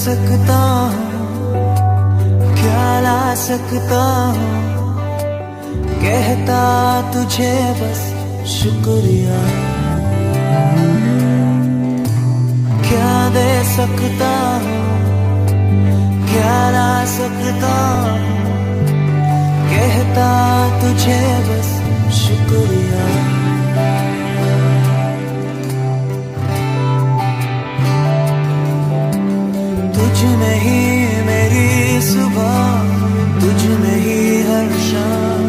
सकता हूँ, क्या ला सकता हूँ, कहता तुझे बस शुक्रिया। क्या दे सकता हूँ, क्या ला सकता हूँ, कहता तुझे बस शुक्रिया। तुझ में ही मेरी सुबह, तुझ में ही हर शाम,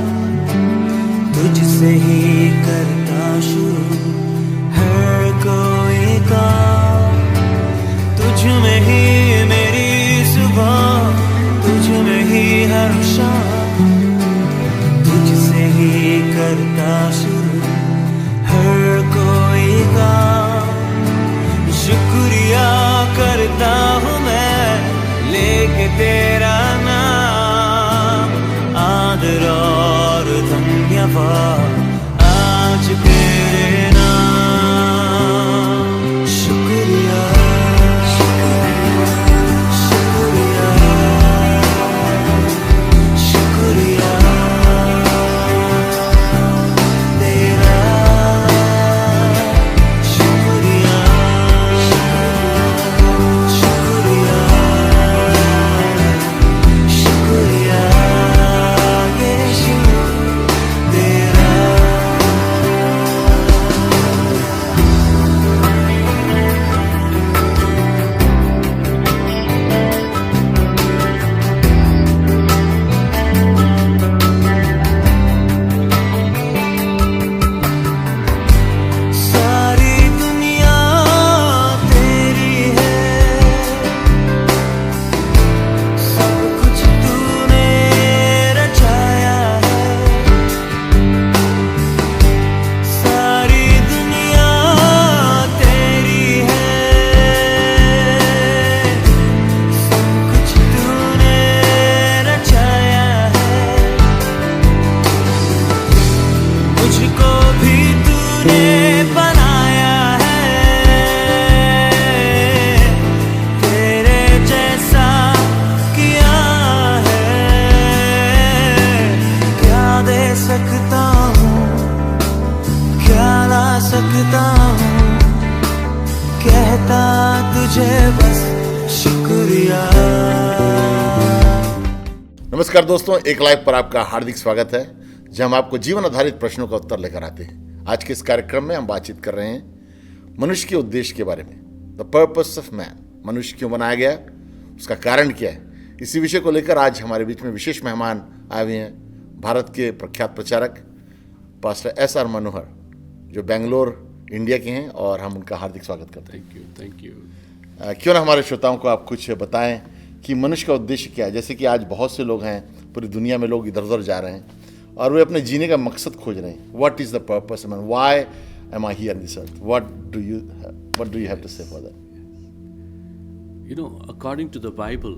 तुझसे ही करता शुरू हर कोई काम। तुझ में ही मेरी सुबह, तुझ में ही हर शाम, तुझसे ही करता शुरू हर कोई काम। शुक्रिया करता हूँ मैं लेके तेरा नाम, आदर और धन्यवाद आज तेरे नाम। शुक्रिया, शुक्रिया, शुक्रिया, शुक्रिया तेरा, शुक्रिया, शुक्रिया, शुक्रिया यीशु तेरा। सारी दुनिया तेरी है, सब कुछ तूने रचाया है। सारी दुनिया तेरी है, सब कुछ तूने रचाया है। मुझको भी तूने बनाया है, तेरे जैसा किया है। क्या दे सकता हूँ, क्या ला सकता हूँ, कहता तुझे बस शुक्रिया। नमस्कार दोस्तों, एक लाइव पर आपका हार्दिक स्वागत है, जहां हम आपको जीवन आधारित प्रश्नों का उत्तर लेकर आते हैं। आज के इस कार्यक्रम में हम बातचीत कर रहे हैं मनुष्य के उद्देश्य के बारे में, द पर्पस ऑफ मैन। मनुष्य क्यों बनाया गया, उसका कारण क्या है, इसी विषय को लेकर आज हमारे बीच में विशेष मेहमान आए हुए हैं। भारत के प्रख्यात प्रचारक पास्टर S.R. मनोहर, जो बेंगलोर इंडिया के हैं, और हम उनका हार्दिक स्वागत करते हैं। Thank you. क्यों ना हमारे श्रोताओं को आप कुछ बताएं कि मनुष्य का उद्देश्य क्या है। जैसे कि आज बहुत से लोग हैं, पूरी दुनिया में लोग इधर उधर जा रहे हैं और वे अपने जीने का मकसद खोज रहे हैं। What is the purpose man, why am I here in this earth, what do you have to say for that? You know, according to the Bible,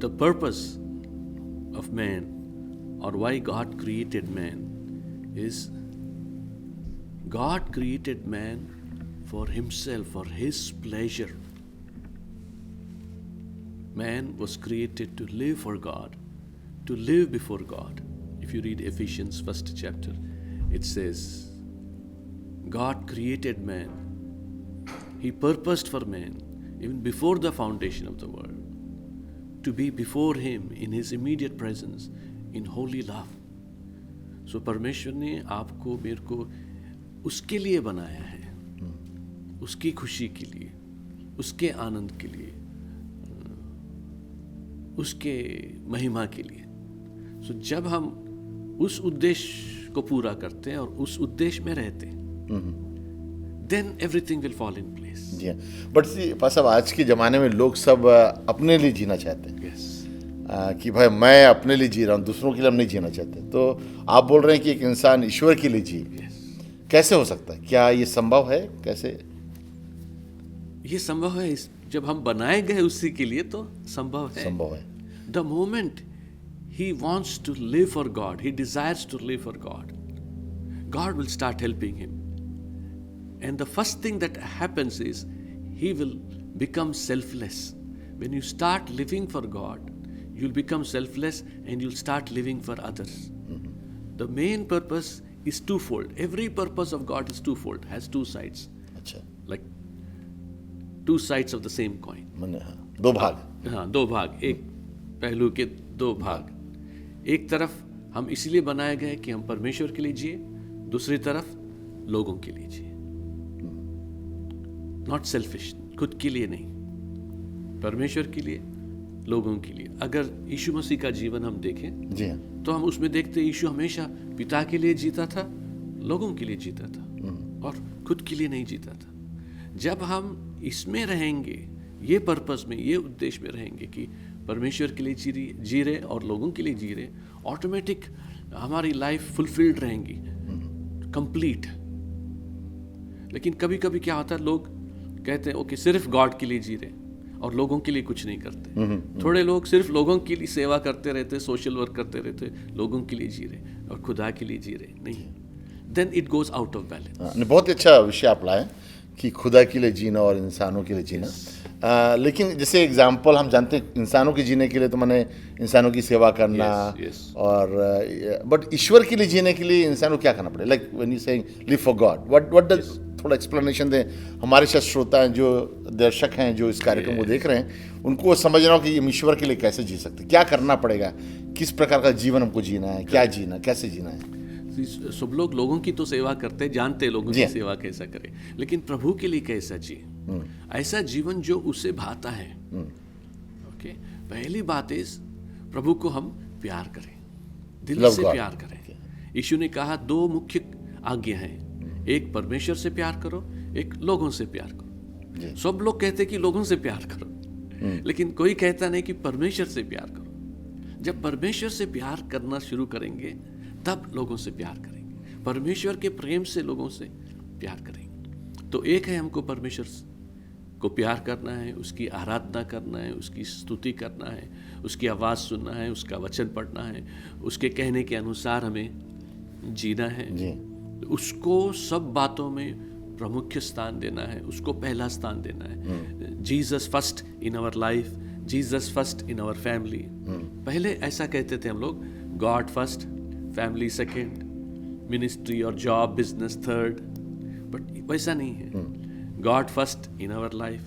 the purpose of man, or why God created man, is God created man for himself, for his pleasure. Man was created to live for God, to live before God. If you read Ephesians 1st chapter, it says, God created man. He purposed for man, even before the foundation of the world, to be before him in his immediate presence, in holy love. So परमेश्वर ने आपको मेरे को उसके लिए बनाया है, उसकी खुशी के लिए, उसके आनंद के लिए, उसके महिमा के लिए। सो जब हम उस उद्देश्य को पूरा करते हैं और उस उद्देश्य में रहते हैं, then everything will fall in place. जी, बट पासा आज के ज़माने में लोग सब अपने लिए जीना चाहते हैं। Yes. कि भाई मैं अपने लिए जी रहा हूँ, दूसरों के लिए हम नहीं जीना चाहते। तो आप बोल रहे हैं कि एक इंसान ईश्वर के लिए जी। Yes. कैसे हो सकता है, क्या ये संभव है? कैसे ये संभव है? जब हम बनाए गए उसी के लिए तो संभव है। संभव है। The moment he wants to live for God, he desires to live for God, God will start helping him. And the first thing that happens is he will become selfless. When you start living for God, you'll become selfless and you'll start living for others. The main purpose is twofold. Every purpose of God is twofold, has two sides. अच्छा, Like two sides of the same coin. मैंने हाँ, दो भाग. हाँ, दो भाग, एक पहलू के दो भाग. एक तरफ हम इसलिए बनाए गए कि हम परमेश्वर के लिए जिए, दूसरी तरफ लोगों के लिए जिए. नॉट सेल्फिश, खुद के लिए नहीं, परमेश्वर के लिए, लोगों के लिए. अगर यीशु मसीह का जीवन हम देखें जी हाँ. तो हम उसमें देखते हैं यीशु हमेशा पिता के लिए जीता था, लोगों के लिए जीता था और खुद के लिए नहीं जीता था. जब हम इसमें रहेंगे, ये पर्पस में, ये उद्देश्य में रहेंगे कि परमेश्वर के लिए जी रहे और लोगों के लिए जी रहे, ऑटोमेटिक हमारी लाइफ फुलफिल्ड रहेंगी, कंप्लीट. लेकिन कभी कभी क्या होता है, लोग कहते हैं ओके सिर्फ गॉड के लिए जी रहे और लोगों के लिए कुछ नहीं करते. थोड़े लोग सिर्फ लोगों के लिए सेवा करते रहते, सोशल वर्क करते रहते, लोगों के लिए जी रहे और खुदा के लिए जी रहे नहीं. Then it goes out of balance. बहुत ही अच्छा विषय आप लाए कि खुदा के लिए जीना और इंसानों के लिए जीना. लेकिन जैसे एग्जाम्पल हम जानते हैं, इंसानों के जीने के लिए तो मैंने इंसानों की सेवा करना. और बट ईश्वर के लिए जीने के लिए इंसान को क्या करना पड़ेगा? Like when you saying live for God, what does, थोड़ा एक्सप्लेनेशन दें. हमारे साथ श्रोता हैं, जो दर्शक हैं, जो इस कार्यक्रम को देख रहे हैं, उनको समझ रहा हूँ कि हम ईश्वर के लिए कैसे जी सकते, क्या करना पड़ेगा, किस प्रकार का जीवन हमको जीना है, क्या जीना, कैसे जीना है. सब लोग लोगों की तो सेवा करते, जानते लोगों की सेवा कैसा करें, लेकिन प्रभु के लिए कैसा जिए, ऐसा जीवन जो उसे भाता है. ओके, पहली बात इस प्रभु को हम प्यार करें, दिल से प्यार करें. यीशु ने कहा दो मुख्य आज्ञा हैं, एक परमेश्वर से प्यार करो, एक लोगों से प्यार करो. सब लोग कहते कि लोगों से प्यार करो, लेकिन कोई कहता नहीं कि परमेश्वर से प्यार करो. जब परमेश्वर से प्यार करना शुरू करेंगे तब लोगों से प्यार करेंगे, परमेश्वर के प्रेम से लोगों से प्यार करेंगे. तो एक है हमको परमेश्वर को प्यार करना है, उसकी आराधना करना है, उसकी स्तुति करना है, उसकी आवाज़ सुनना है, उसका वचन पढ़ना है, उसके कहने के अनुसार हमें जीना है. उसको सब बातों में प्रमुख स्थान देना है, उसको पहला स्थान देना है. Jesus first in our life, Jesus first in our family. पहले ऐसा कहते थे हम लोग, God first, family second, ministry और जॉब बिजनेस थर्ड. बट वैसा नहीं है. God first in our life,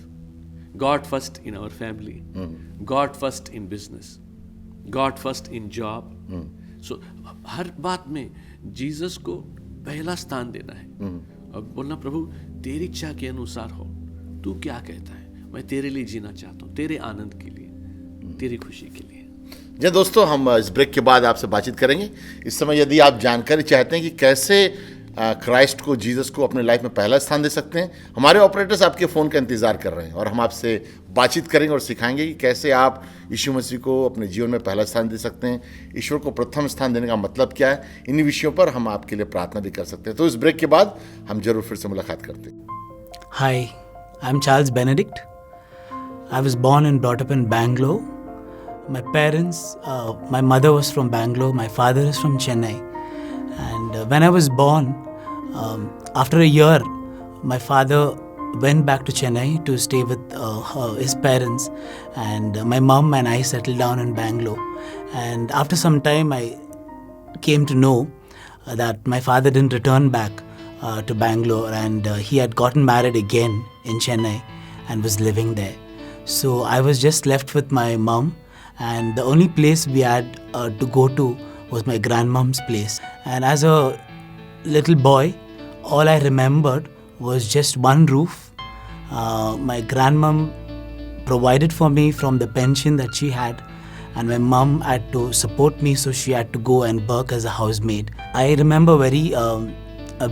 God first in our family, God first in business, God first in job. So हर बात में जीसस को पहला स्थान देना है और बोलना प्रभु तेरी इच्छा के अनुसार हो, तू क्या कहता है, मैं तेरे लिए जीना चाहता हूँ, तेरे आनंद के लिए, तेरी खुशी के लिए. जी दोस्तों, हम इस ब्रेक के बाद आपसे बातचीत करेंगे. इस समय यदि आप जानकारी चाहते हैं कि कैसे क्राइस्ट को, जीसस को अपने लाइफ में पहला स्थान दे सकते हैं, हमारे ऑपरेटर्स आपके फ़ोन का इंतज़ार कर रहे हैं और हम आपसे बातचीत करेंगे और सिखाएंगे कि कैसे आप यीशु मसीह को अपने जीवन में पहला स्थान दे सकते हैं, ईश्वर को प्रथम स्थान देने का मतलब क्या है. इन विषयों पर हम आपके लिए प्रार्थना भी कर सकते हैं. तो इस ब्रेक के बाद हम जरूर फिर से मुलाकात करते हैं. Hi, I'm Charles Benedict. I was born and brought up in Bangalore. My parents, my mother was from Bangalore, my father is from Chennai. And when I was born, after a year, my father went back to Chennai to stay with his parents, and my mom and I settled down in Bangalore. And after some time, I came to know that my father didn't return back to Bangalore, and he had gotten married again in Chennai and was living there. So I was just left with my mom, and the only place we had to go to was my grandmom's place. And as a little boy, all I remembered was just one roof. My grandmom provided for me from the pension that she had, and my mom had to support me, so she had to go and work as a housemaid. I remember very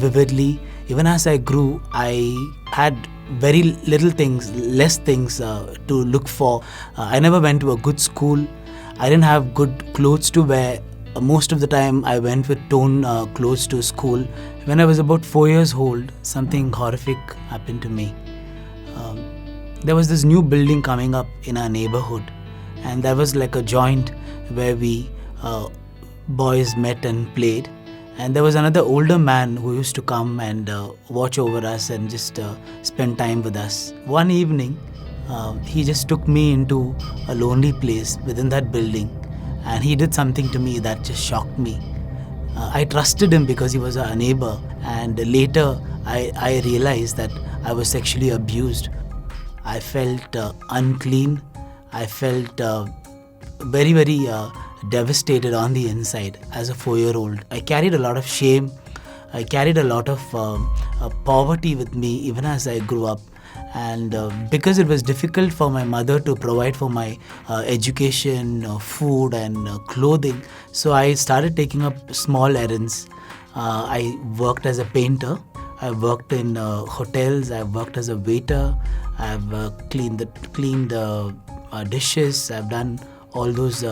vividly, even as I grew, I had very little things, less things to look for. I never went to a good school. I didn't have good clothes to wear. Most of the time I went with torn clothes to school. When I was about 4 years old, something horrific happened to me. There was this new building coming up in our neighborhood, and there was like a joint where we boys met and played. And there was another older man who used to come and watch over us and just spend time with us. One evening, He just took me into a lonely place within that building, and he did something to me that just shocked me. I trusted him because he was a neighbor, and later I realized that I was sexually abused. I felt unclean. I felt very devastated on the inside as a 4-year-old. I carried a lot of shame. I carried a lot of poverty with me even as I grew up. And because it was difficult for my mother to provide for my education, food and clothing, so I started taking up small errands. I worked as a painter. I worked in hotels. I worked as a waiter. I've cleaned dishes. I've done all those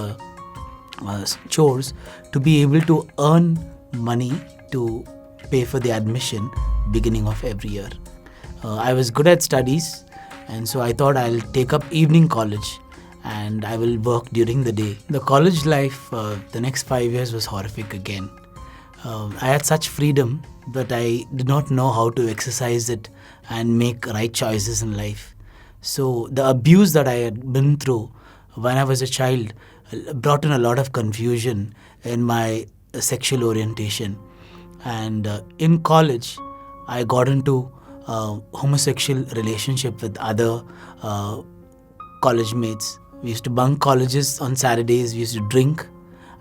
chores to be able to earn money to pay for the admission beginning of every year. I was good at studies, and so I thought I'll take up evening college and I will work during the day. The college life, the next 5 years was horrific again. I had such freedom, but I did not know how to exercise it and make right choices in life. So the abuse that I had been through when I was a child brought in a lot of confusion in my sexual orientation. And in college, I got into homosexual relationship with other college mates. We used to bunk colleges on Saturdays. We used to drink.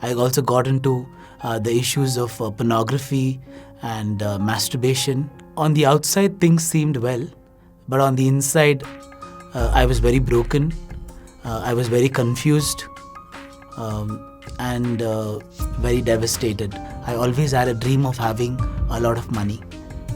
I also got into the issues of pornography and masturbation. On the outside, things seemed well, but on the inside, I was very broken. I was very confused and very devastated. I always had a dream of having a lot of money.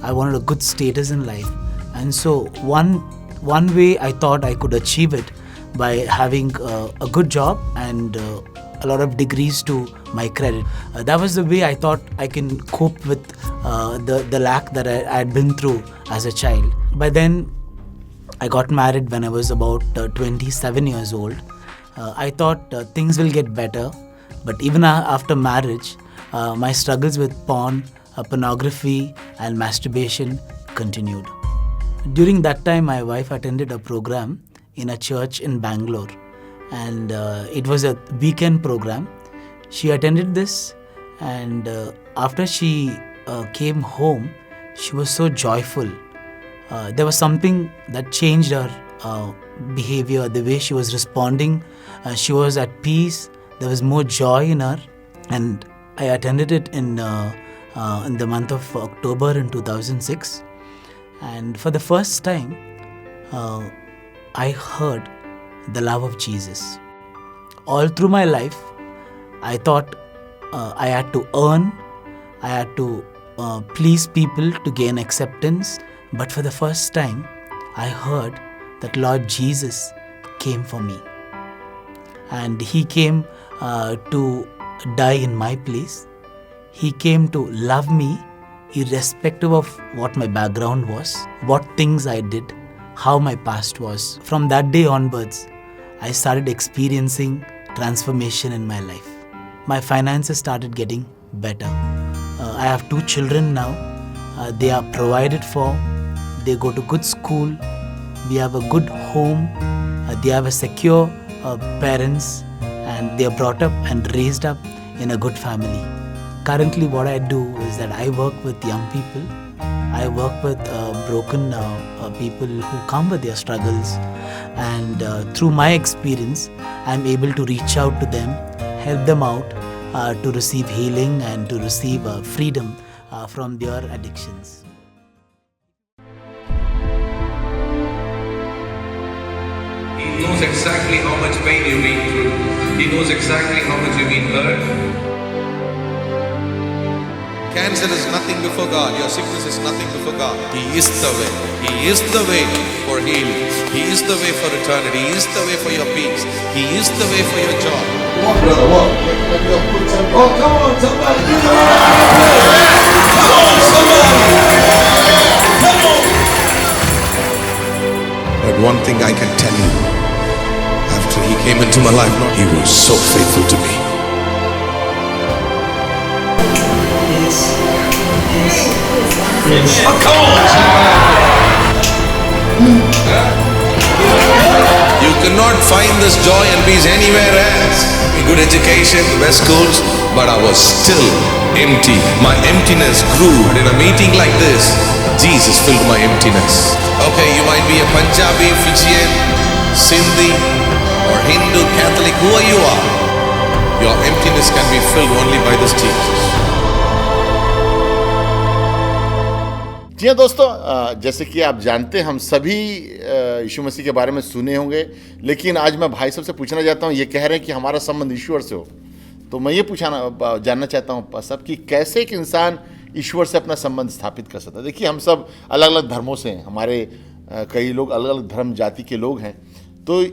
I wanted a good status in life, and so one way I thought I could achieve it by having a good job and a lot of degrees to my credit. That was the way I thought I can cope with the lack that I had been through as a child. By then, I got married when I was about 27 years old. I thought things will get better, but even after marriage, my struggles with pornography and masturbation continued. During that time, my wife attended a program in a church in Bangalore, and it was a weekend program. She attended this, and after she came home, she was so joyful. There was something that changed her behavior, the way she was responding. She was at peace. There was more joy in her, and I attended it in the month of October in 2006. And for the first time, I heard the love of Jesus. All through my life, I thought I had to earn, I had to please people to gain acceptance. But for the first time, I heard that Lord Jesus came for me. And He came to die in my place. He came to love me irrespective of what my background was, what things I did, how my past was. From that day onwards, I started experiencing transformation in my life. My finances started getting better. I have 2 children now. They are provided for. They go to good school. We have a good home. They have a secure parents, and they are brought up and raised up in a good family. Currently, what I do is that I work with young people. I work with broken people who come with their struggles, and through my experience, I'm able to reach out to them, help them out to receive healing and to receive freedom from their addictions. He knows exactly how much pain you've been through. He knows exactly how much you've been hurt. Cancer is nothing before God. Your sickness is nothing before God. He is the way. He is the way for healing. He is the way for eternity. He is the way for your peace. He is the way for your joy. Walk, brother, walk. Oh, come on, somebody. Come on, somebody. Come on. But one thing I can tell you, after he came into my life, he was so faithful to me. Oh, come on! You cannot find this joy and peace anywhere else. Good education, best schools, but I was still empty. My emptiness grew. But in a meeting like this, Jesus filled my emptiness. Okay, you might be a Punjabi, Fijian, Sindhi, or Hindu, Catholic, whoever you are. Your emptiness can be filled only by this Jesus. जी हाँ दोस्तों, जैसे कि आप जानते हैं हम सभी यीशु मसीह के बारे में सुने होंगे, लेकिन आज मैं भाई साहब से पूछना चाहता हूँ, ये कह रहे हैं कि हमारा संबंध ईश्वर से हो, तो मैं ये जानना चाहता हूँ साहब कि कैसे एक इंसान ईश्वर से अपना संबंध स्थापित कर सकता है। देखिए हम सब अलग अलग धर्मों से हैं, हमारे कई लोग अलग अलग धर्म जाति के लोग हैं, तो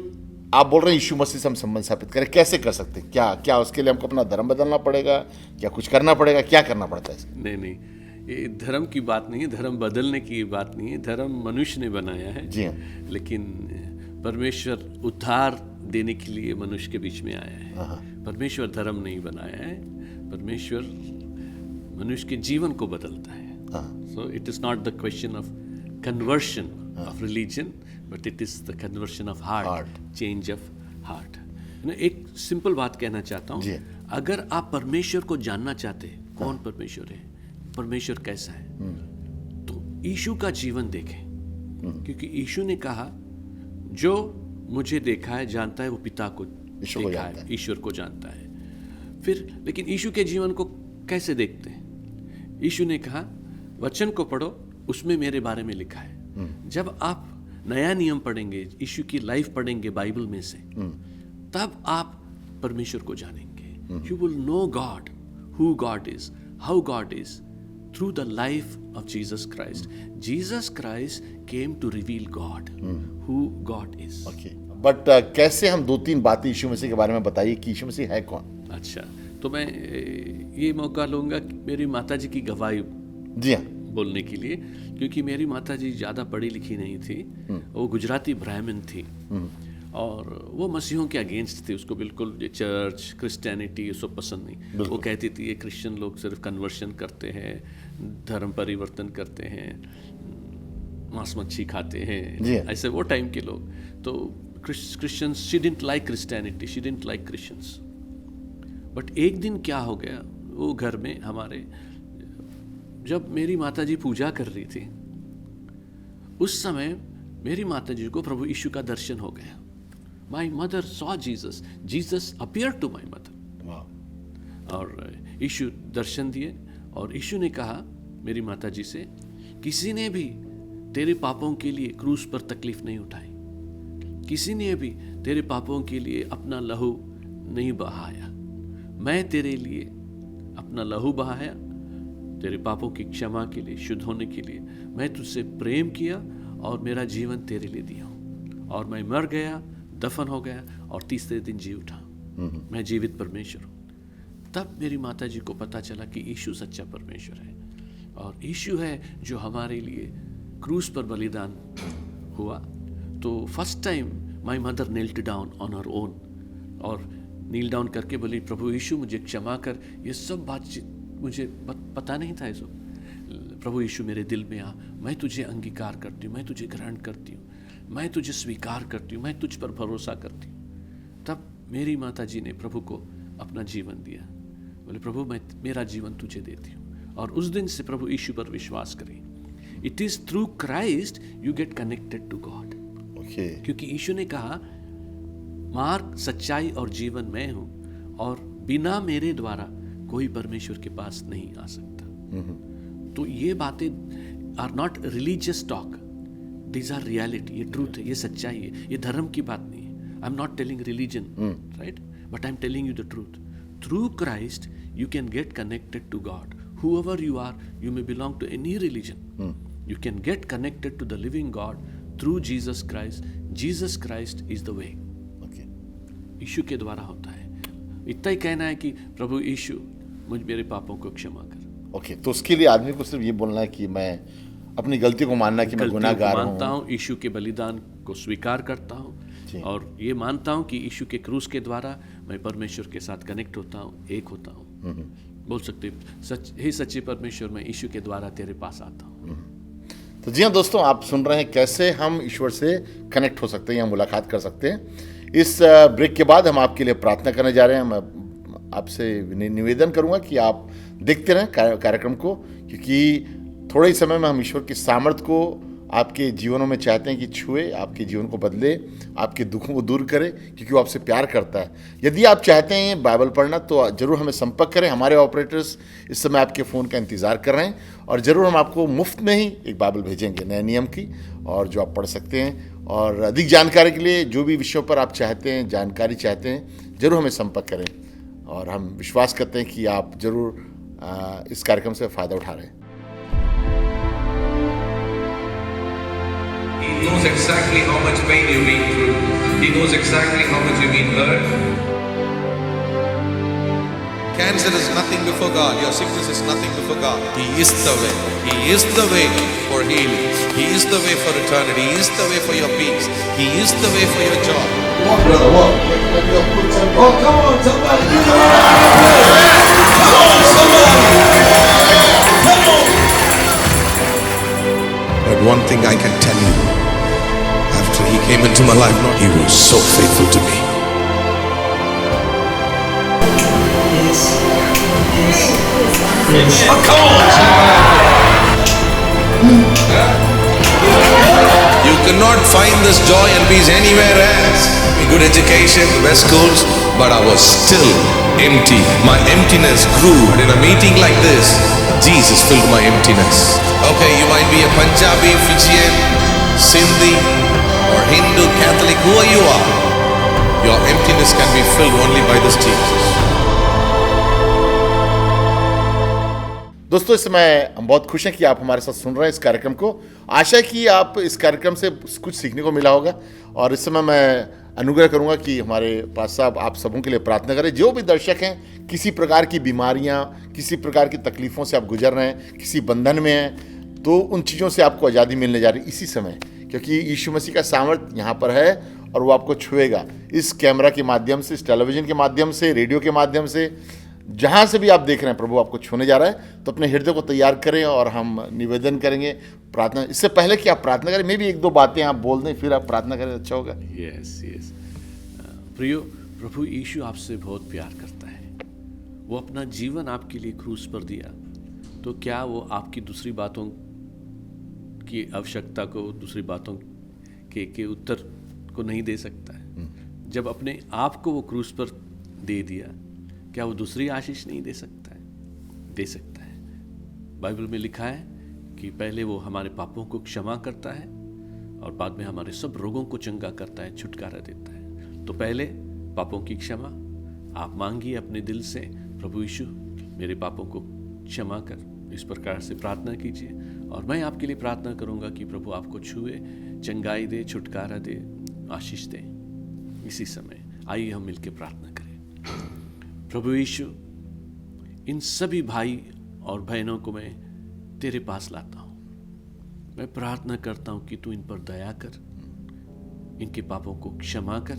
आप बोल रहे हैं यीशु मसीह से हम संबंध स्थापित करें, कैसे कर सकते हैं? क्या उसके लिए हमको अपना धर्म बदलना पड़ेगा, क्या कुछ करना पड़ेगा, क्या करना पड़ता है? नहीं, ये धर्म की बात नहीं है, धर्म बदलने की बात नहीं है। धर्म मनुष्य ने बनाया है, जी हाँ, लेकिन परमेश्वर उद्धार देने के लिए मनुष्य के बीच में आया है। परमेश्वर धर्म नहीं बनाया है, परमेश्वर मनुष्य के जीवन को बदलता है। So it is not the question of conversion of religion, but it is the conversion of heart, change of heart. एक सिंपल बात कहना चाहता हूँ, अगर आप परमेश्वर को जानना चाहते हैं, कौन परमेश्वर है, परमेश्वर कैसा है, तो यीशु का जीवन देखें, क्योंकि यीशु ने कहा जो मुझे देखा है जानता है वो पिता को देखा है, ईश्वर को जानता है। फिर लेकिन यीशु के जीवन को कैसे देखते हैं? यीशु ने कहा वचन को पढ़ो, उसमें मेरे बारे में लिखा है। जब आप नया नियम पढ़ेंगे, यीशु की लाइफ पढ़ेंगे बाइबल में से, तब आप परमेश्वर को जानेंगे। You will know God, who God is, how God is, through the life of Jesus Christ. Jesus Christ came to reveal God, who God is. Okay. But कैसे हम 2-3 बातें यीशु मसीह के बारे में बताइए कि यीशु मसीह है कौन? अच्छा, तो मैं ये मौका लूँगा मेरी माताजी की गवाही जी हाँ बोलने के लिए, क्योंकि मेरी माताजी ज़्यादा पढ़ी लिखी नहीं थी, वो गुजराती ब्राह्मण थी और वो मसीहों के अगेंस्ट थी। उसको बिल्कुल ये चर्च, क्रिश्चियनिटी ये सब पसंद नहीं। वो कहती थी ये क्रिश्चियन लोग सिर्फ कन्वर्शन करते हैं, धर्म परिवर्तन करते हैं, मांस मच्छी खाते हैं, ऐसे वो टाइम के लोग। तो Christians, she didn't like Christianity, she didn't like Christians. But एक दिन क्या हो गया, वो घर में हमारे, जब मेरी माताजी पूजा कर रही थी, उस समय मेरी माताजी को प्रभु यीशु का दर्शन हो गया। My mother saw Jesus. Jesus appeared to my mother. और यीशु दर्शन दिए और यीशु ने कहा मेरी माताजी से, किसी ने भी तेरे पापों के लिए क्रूस पर तकलीफ नहीं उठाई, किसी ने भी तेरे पापों के लिए अपना लहू नहीं बहाया, मैं तेरे लिए अपना लहू बहाया, तेरे पापों की क्षमा के लिए, शुद्ध होने के लिए। मैं तुझसे प्रेम किया और मेरा जीवन तेरे लिए दिया, और मैं मर गया, दफन हो गया और तीसरे दिन जी उठा। मैं जीवित परमेश्वर हूँ। तब मेरी माताजी को पता चला कि यीशु सच्चा परमेश्वर है और यीशु है जो हमारे लिए क्रूस पर बलिदान हुआ। तो first time my mother nailed down on her own, और नील डाउन करके बोली, प्रभु यीशु मुझे क्षमा कर, ये सब बातचीत मुझे पता नहीं था। ये प्रभु यीशु मेरे दिल में आ, मैं तुझे अंगीकार करती हूँ, मैं तुझे ग्रहण करती हूँ, मैं तुझे स्वीकार करती हूँ, मैं तुझ पर भरोसा करती हूँ। तब मेरी माता जी ने प्रभु को अपना जीवन दिया, बोले प्रभु मैं मेरा जीवन तुझे देती हूँ, और उस दिन से प्रभु यीशु पर विश्वास करें। It is through Christ you get connected to God. क्योंकि यीशु ने कहा मार्ग, सच्चाई और जीवन मैं हूँ, और बिना मेरे द्वारा कोई परमेश्वर के पास नहीं आ सकता। तो ये बातें are not religious talk, these are reality, ये ट्रूथ है, ये सच्चाई है, ये धर्म की बात नहीं है। I am not telling religion, right, but I am telling you the truth. Through Christ you can get connected to God. Whoever you are, you may belong to any religion. You can get connected to the living God through Jesus Christ. Jesus Christ is the way. Okay. यीशु के द्वारा होता है। इतना ही कहना है कि प्रभु यीशु मुझ मेरे पापों को क्षमा कर। ओके, तो उसके लिए आदमी को सिर्फ ये बोलना है कि मैं अपनी गलती को मानना कि मैं गुनाहगार हूँ, मानता हूँ, यीशु के बलिदान को स्वीकार करता हूँ, और ये मानता हूँ कि यीशु के क्रूस के द्वारा मैं परमेश्वर के साथ कनेक्ट होता हूँ, एक होता हूँ। बोल सकते सच, हे सच्चे परमेश्वर, मैं यीशु के द्वारा तेरे पास आता हूँ। तो जी हाँ दोस्तों, आप सुन रहे हैं कैसे हम ईश्वर से कनेक्ट हो सकते हैं या मुलाकात कर सकते हैं। इस ब्रेक के बाद हम आपके लिए प्रार्थना करने जा रहे हैं। मैं आपसे निवेदन करूंगा कि आप देखते रहें कार्यक्रम को, क्योंकि थोड़े ही समय में हम ईश्वर की सामर्थ्य को आपके जीवनों में चाहते हैं कि छुए, आपके जीवन को बदले, आपके दुखों को दूर करे, क्योंकि वो आपसे प्यार करता है। यदि आप चाहते हैं बाइबल पढ़ना तो ज़रूर हमें संपर्क करें। हमारे ऑपरेटर्स इस समय आपके फ़ोन का इंतज़ार कर रहे हैं और ज़रूर हम आपको मुफ्त में ही एक बाइबल भेजेंगे नए नियम की, और जो आप पढ़ सकते हैं। और अधिक जानकारी के लिए जो भी विषयों पर आप चाहते हैं, जानकारी चाहते हैं, ज़रूर हमें संपर्क करें। और हम विश्वास करते हैं कि आप ज़रूर इस कार्यक्रम से फ़ायदा उठा रहे हैं। He knows exactly how much pain you've been through. He knows exactly how much you've been hurt. Cancer is nothing before God. Your sickness is nothing before God. He is the way. He is the way for healing. He is the way for eternity. He is the way for your peace. He is the way for your joy. Walk, brother, walk. Oh, come on, somebody. But one thing I can tell you, after he came into my life, he was so faithful to me. Oh, come on, You cannot find this joy and peace anywhere else. Good education, the best schools, but I was still empty. My emptiness grew. And in a meeting like this, Jesus filled my emptiness. Okay, you might be a Punjabi, Fijian, Sindhi, or Hindu, Catholic, whoever you are. Your emptiness can be filled only by this Jesus. दोस्तों, इस समय हम बहुत खुश हैं कि आप हमारे साथ सुन रहे हैं इस कार्यक्रम को। आशा है कि आप इस कार्यक्रम से कुछ सीखने को मिला होगा। और इस समय मैं अनुग्रह करूंगा कि हमारे पास साहब आप सबों के लिए प्रार्थना करें। जो भी दर्शक हैं, किसी प्रकार की बीमारियां, किसी प्रकार की तकलीफ़ों से आप गुजर रहे हैं, किसी बंधन में हैं, तो उन चीज़ों से आपको आज़ादी मिलने जा रही इसी समय, क्योंकि यीशु मसीह का सामर्थ्य यहाँ पर है और वो आपको छुएगा। इस कैमरा के माध्यम से, इस टेलीविज़न के माध्यम से, रेडियो के माध्यम से, जहाँ से भी आप देख रहे हैं, प्रभु आपको छूने जा रहा है। तो अपने हृदय को तैयार करें और हम निवेदन करेंगे प्रार्थना। इससे पहले कि आप प्रार्थना करें, मैं भी एक दो बातें आप बोल दें, फिर आप प्रार्थना करें, अच्छा होगा। यस प्रियो, प्रभु यीशु आपसे बहुत प्यार करता है। वो अपना जीवन आपके लिए क्रूस पर दिया, तो क्या वो आपकी दूसरी बातों की आवश्यकता को, दूसरी बातों के उत्तर को नहीं दे सकता है? जब अपने आप को वो क्रूस पर दे दिया, क्या वो दूसरी आशीष नहीं दे सकता है? दे सकता है। बाइबल में लिखा है कि पहले वो हमारे पापों को क्षमा करता है और बाद में हमारे सब रोगों को चंगा करता है, छुटकारा देता है। तो पहले पापों की क्षमा आप मांगिए अपने दिल से, प्रभु यीशु मेरे पापों को क्षमा कर। इस प्रकार से प्रार्थना कीजिए और मैं आपके लिए प्रार्थना करूंगा कि प्रभु आपको छुए, चंगाई दे, छुटकारा दे, आशीष दे। इसी समय आइए हम मिलकर प्रार्थना करें। प्रभु यीशु, इन सभी भाई और बहनों को मैं तेरे पास लाता हूँ। मैं प्रार्थना करता हूँ कि तू इन पर दया कर, इनके पापों को क्षमा कर।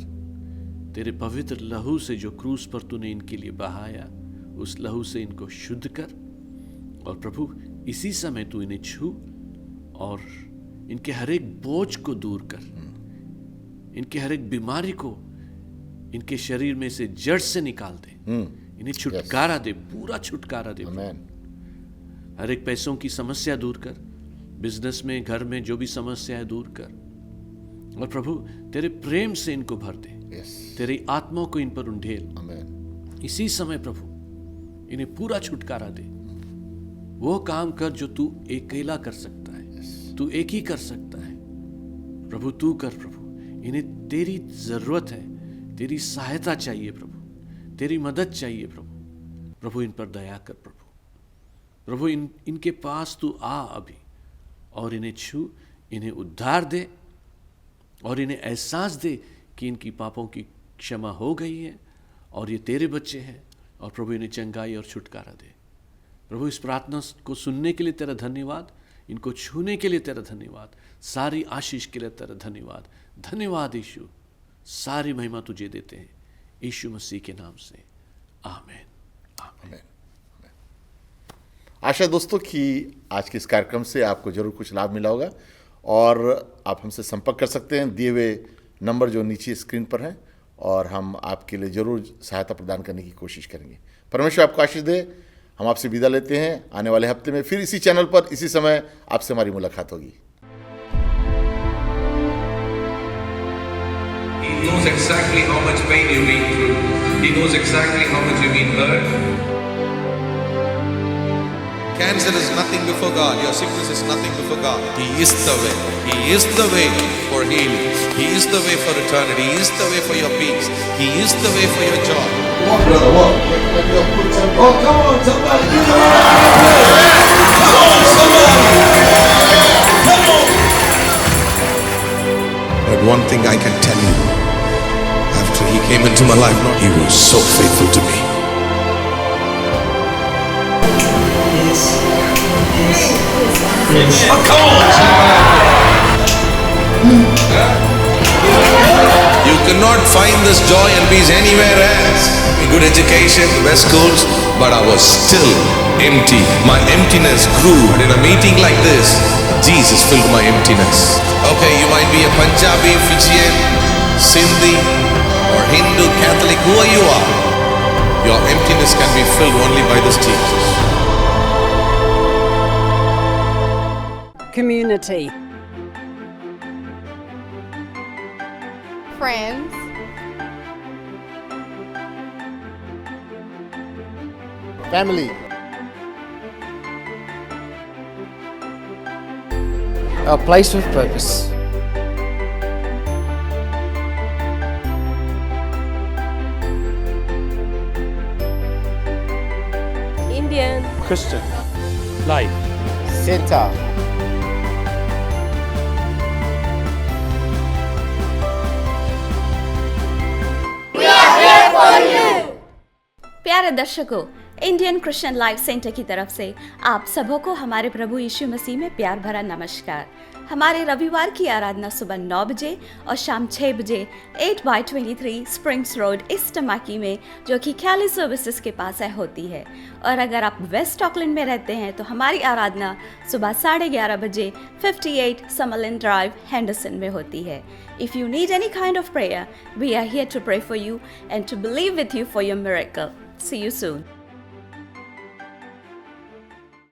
तेरे पवित्र लहू से जो क्रूस पर तूने इनके लिए बहाया, उस लहू से इनको शुद्ध कर। और प्रभु, इसी समय तू इन्हें छू और इनके हर एक बोझ को दूर कर, इनके हर एक बीमारी को इनके शरीर में से जड़ से निकाल दे। इन्हें छुटकारा दे, पूरा छुटकारा दे। हर एक पैसों की समस्या दूर कर, बिजनेस में, घर में जो भी समस्या है दूर कर। और प्रभु, तेरे प्रेम से इनको भर दे, तेरी आत्मा को इन पर उंडेल। इसी समय प्रभु इन्हें पूरा छुटकारा दे। वो काम कर जो तू अकेला कर सकता है, तू एक ही कर सकता है। प्रभु तू कर। प्रभु, इन्हें तेरी जरूरत है, तेरी सहायता चाहिए प्रभु, तेरी मदद चाहिए प्रभु। प्रभु इन पर दया कर प्रभु। प्रभु इनके पास तू आ अभी और इन्हें छू, इन्हें उद्धार दे और इन्हें एहसास दे कि इनकी पापों की क्षमा हो गई है और ये तेरे बच्चे हैं। और प्रभु इन्हें चंगाई और छुटकारा दे। प्रभु, इस प्रार्थना को सुनने के लिए तेरा धन्यवाद, इनको छूने के लिए तेरा धन्यवाद, सारी आशीष के लिए तेरा धन्यवाद। धन्यवाद यीशु, सारी महिमा तुझे देते हैं यीशु मसीह के नाम से, आमीन। आमीन। आशा है दोस्तों कि आज के इस कार्यक्रम से आपको जरूर कुछ लाभ मिला होगा और आप हमसे संपर्क कर सकते हैं दिए हुए नंबर जो नीचे स्क्रीन पर हैं और हम आपके लिए ज़रूर सहायता प्रदान करने की कोशिश करेंगे। परमेश्वर आपको आशीष दे। हम आपसे विदा लेते हैं। आने वाले हफ्ते में फिर इसी चैनल पर इसी समय आपसे हमारी मुलाकात होगी। He knows exactly how much pain you've been through. He knows exactly how much you've been hurt. Cancer is nothing before God. Your sickness is nothing before God. He is the way. He is the way for healing. He is the way for eternity. He is the way for your peace. He is the way for your joy. Walk, brother, walk. Oh, come on, somebody. Give him a come on, somebody. Come on. But one thing I can tell you, after he came into my life, he was so faithful to me. Oh, come on, You cannot find this joy and peace anywhere else. Good education, the best schools, but I was still empty. My emptiness grew. And in a meeting like this, Jesus filled my emptiness. Okay, you might be a Punjabi, Fijian, Sindhi, or Hindu, Catholic, whoever you are. Your emptiness can be filled only by this Jesus. Community. Friends. Family. A place with purpose. Indian. Christian. Life. Center. प्यारे दर्शकों, Indian Christian life centre की तरफ से आप सबों को हमारे प्रभु यीशु मसीह में प्यार भरा नमस्कार। हमारे रविवार की आराधना सुबह 9 बजे और शाम 6 बजे 8/23 स्प्रिंग्स रोड ईस्ट टमाकी में, जो कि कैली सर्विसेज के पास है, होती है। और अगर आप वेस्ट ऑकलैंड में रहते हैं तो हमारी आराधना सुबह 11:30 बजे 58 समरलिन ड्राइव हेंडरसन में होती है। If you need any kind of prayer, we are here to pray for you and to believe with you for your miracle. See you soon.